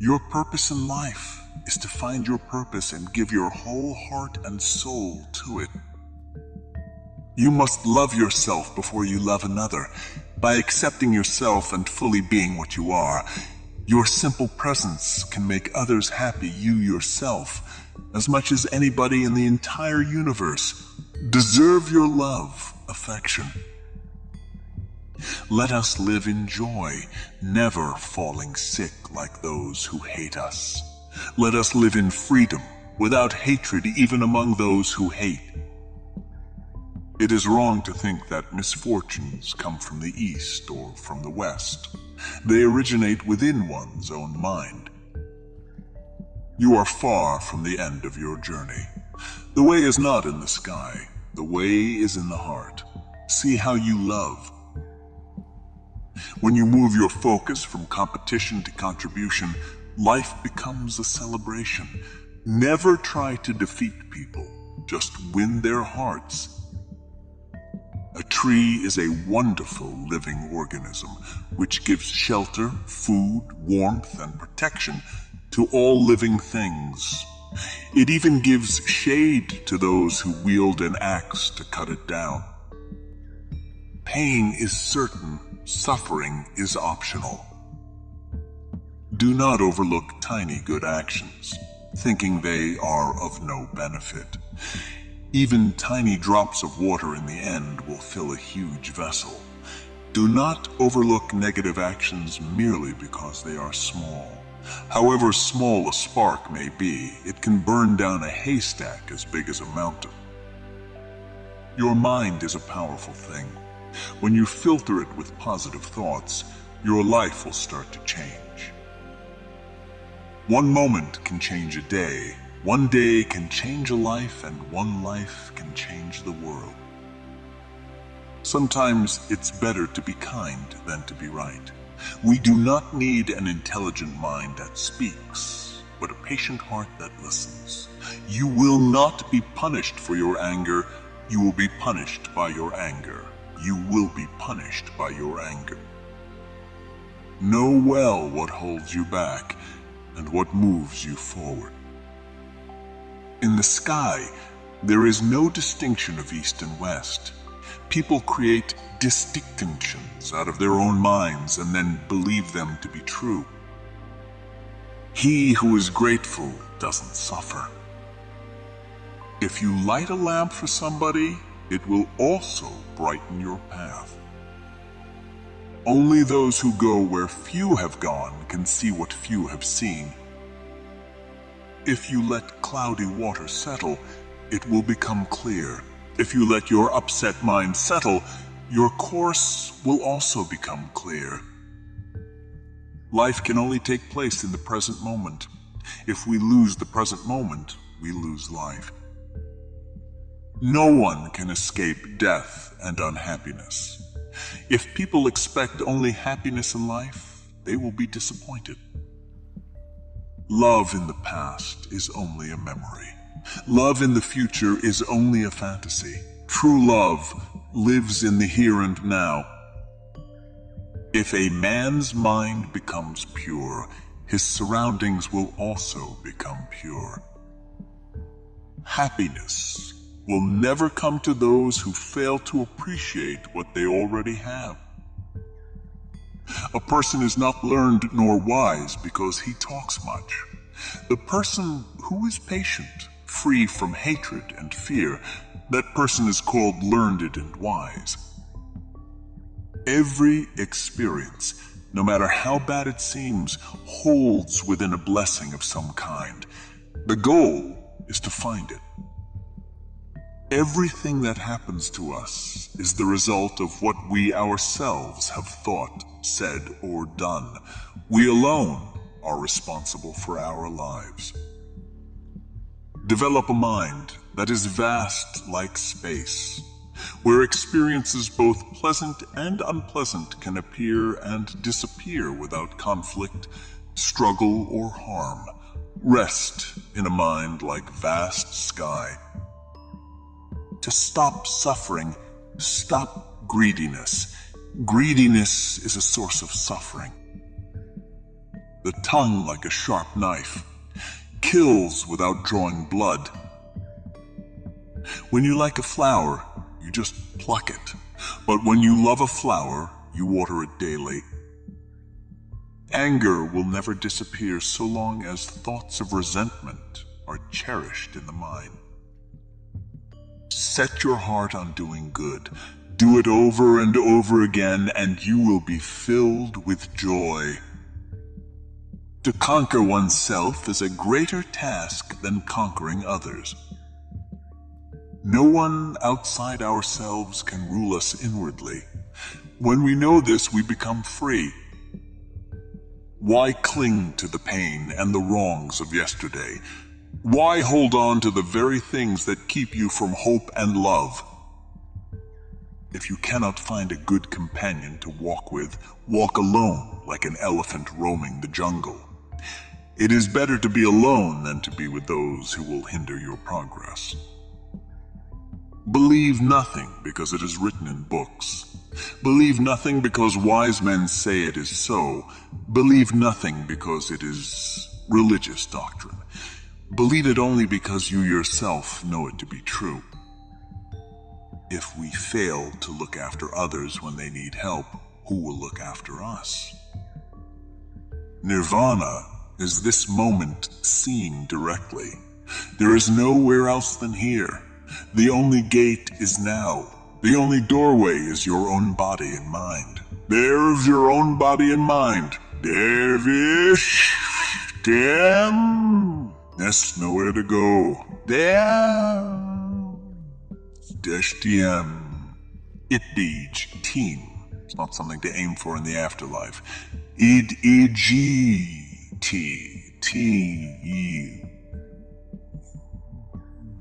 Your purpose in life is to find your purpose and give your whole heart and soul to it. You must love yourself before you love another. By accepting yourself and fully being what you are, your simple presence can make others happy. You yourself, as much as anybody in the entire universe, deserve your love, affection. Let us live in joy, never falling sick like those who hate us. Let us live in freedom, without hatred even among those who hate. It is wrong to think that misfortunes come from the east or from the west. They originate within one's own mind. You are far from the end of your journey. The way is not in the sky. The way is in the heart. See how you love. When you move your focus from competition to contribution, life becomes a celebration. Never try to defeat people. Just win their hearts. A tree is a wonderful living organism which gives shelter, food, warmth, and protection to all living things. It even gives shade to those who wield an axe to cut it down. Pain is certain, suffering is optional. Do not overlook tiny good actions, thinking they are of no benefit. Even tiny drops of water in the end will fill a huge vessel. Do not overlook negative actions merely because they are small. However small a spark may be, it can burn down a haystack as big as a mountain. Your mind is a powerful thing. When you filter it with positive thoughts, your life will start to change. One moment can change a day. One day can change a life, and one life can change the world. Sometimes it's better to be kind than to be right. We do not need an intelligent mind that speaks, but a patient heart that listens. You will not be punished for your anger. You will be punished by your anger. You will be punished by your anger. Know well what holds you back and what moves you forward. In the sky, there is no distinction of east and west. People create distinctions out of their own minds and then believe them to be true. He who is grateful doesn't suffer. If you light a lamp for somebody, it will also brighten your path. Only those who go where few have gone can see what few have seen. If you let cloudy water settle, it will become clear. If you let your upset mind settle, your course will also become clear. Life can only take place in the present moment. If we lose the present moment, we lose life. No one can escape death and unhappiness. If people expect only happiness in life, they will be disappointed. Love in the past is only a memory. Love in the future is only a fantasy. True love lives in the here and now. If a man's mind becomes pure, his surroundings will also become pure. Happiness will never come to those who fail to appreciate what they already have. A person is not learned nor wise because he talks much. The person who is patient, free from hatred and fear, that person is called learned and wise. Every experience, no matter how bad it seems, holds within a blessing of some kind. The goal is to find it. Everything that happens to us is the result of what we ourselves have thought, said, or done. We alone are responsible for our lives. Develop a mind that is vast like space, where experiences both pleasant and unpleasant can appear and disappear without conflict, struggle, or harm. Rest in a mind like vast sky. To stop suffering, stop greediness. Greediness is a source of suffering. The tongue like a sharp knife, kills without drawing blood. When you like a flower, you just pluck it. But when you love a flower, you water it daily. Anger will never disappear so long as thoughts of resentment are cherished in the mind. Set your heart on doing good. Do it over and over again, and you will be filled with joy. To conquer oneself is a greater task than conquering others. No one outside ourselves can rule us inwardly. When we know this, we become free. Why cling to the pain and the wrongs of yesterday? Why hold on to the very things that keep you from hope and love? If you cannot find a good companion to walk with, walk alone like an elephant roaming the jungle. It is better to be alone than to be with those who will hinder your progress. Believe nothing because it is written in books. Believe nothing because wise men say it is so. Believe nothing because it is religious doctrine. Believe it only because you yourself know it to be true. If we fail to look after others when they need help, who will look after us? Nirvana is this moment seen directly. There is nowhere else than here. The only gate is now. The only doorway is your own body and mind. There's your own body and mind. Dervish, damn. There's nowhere to go. Damn. Deshtiem. Idij, team. It's not something to aim for in the afterlife. Id-ij, T.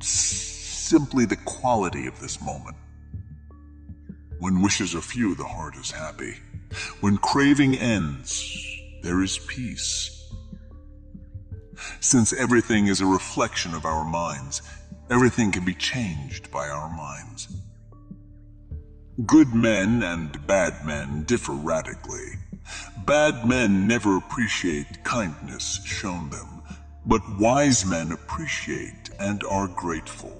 Simply the quality of this moment. When wishes are few, the heart is happy. When craving ends, there is peace. Since everything is a reflection of our minds, everything can be changed by our minds. Good men and bad men differ radically. Bad men never appreciate kindness shown them, but wise men appreciate and are grateful.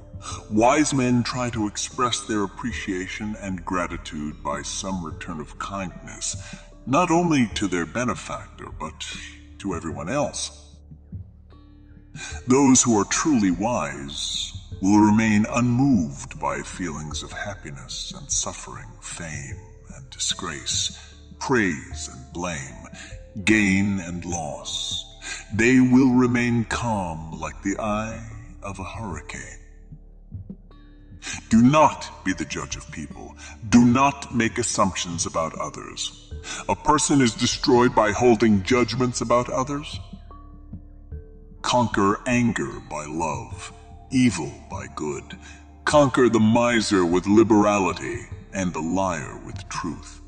Wise men try to express their appreciation and gratitude by some return of kindness, not only to their benefactor, but to everyone else. Those who are truly wise will remain unmoved by feelings of happiness and suffering, fame and disgrace, praise and blame, gain and loss. They will remain calm like the eye of a hurricane. Do not be the judge of people. Do not make assumptions about others. A person is destroyed by holding judgments about others. Conquer anger by love, evil by good. Conquer the miser with liberality and the liar with truth.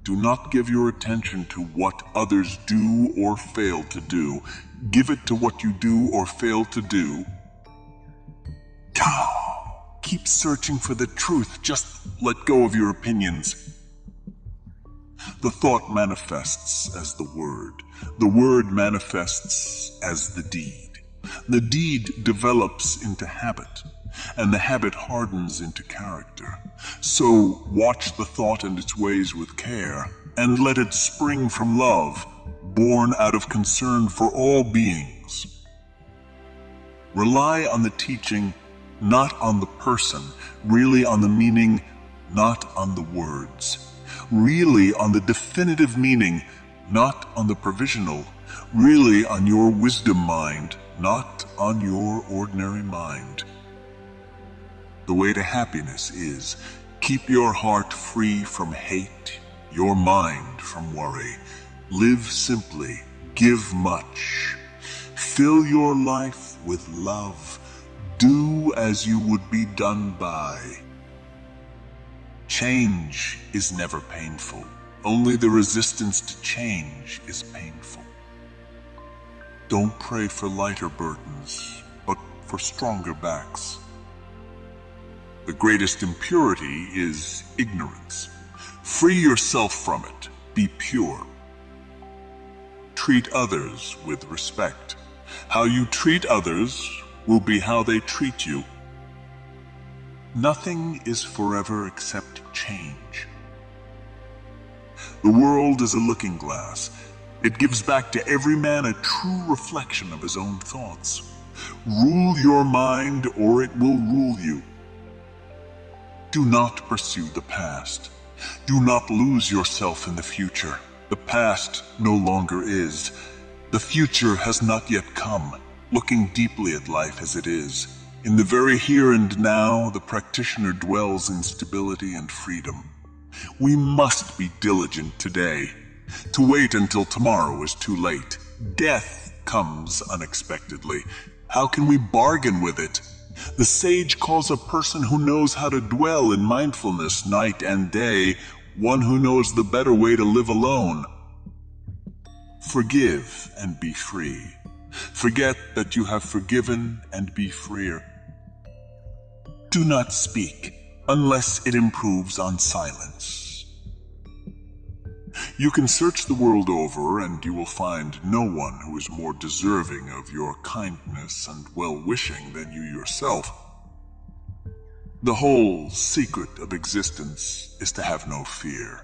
Do not give your attention to what others do or fail to do. Give it to what you do or fail to do. Keep searching for the truth. Just let go of your opinions. The thought manifests as the word. The word manifests as the deed. The deed develops into habit, and the habit hardens into character. So watch the thought and its ways with care, and let it spring from love, born out of concern for all beings. Rely on the teaching, not on the person, really on the meaning, not on the words. Really on the definitive meaning, not on the provisional. Really on your wisdom mind, not on your ordinary mind. The way to happiness is, keep your heart free from hate, your mind from worry. Live simply, give much. Fill your life with love. Do as you would be done by. Change is never painful. Only the resistance to change is painful. Don't pray for lighter burdens, but for stronger backs. The greatest impurity is ignorance. Free yourself from it. Be pure. treat others with respect. How you treat others will be how they treat you. Nothing is forever except change. The world is a looking glass. It gives back to every man a true reflection of his own thoughts. Rule your mind, or it will rule you. Do not pursue the past. Do not lose yourself in the future. The past no longer is. The future has not yet come. Looking deeply at life as it is, in the very here and now, the practitioner dwells in stability and freedom. We must be diligent today. To wait until tomorrow is too late. Death comes unexpectedly. How can we bargain with it? The sage calls a person who knows how to dwell in mindfulness night and day, one who knows the better way to live alone. Forgive and be free. Forget that you have forgiven and be freer. Do not speak unless it improves on silence. You can search the world over and you will find no one who is more deserving of your kindness and well-wishing than you yourself. The whole secret of existence is to have no fear.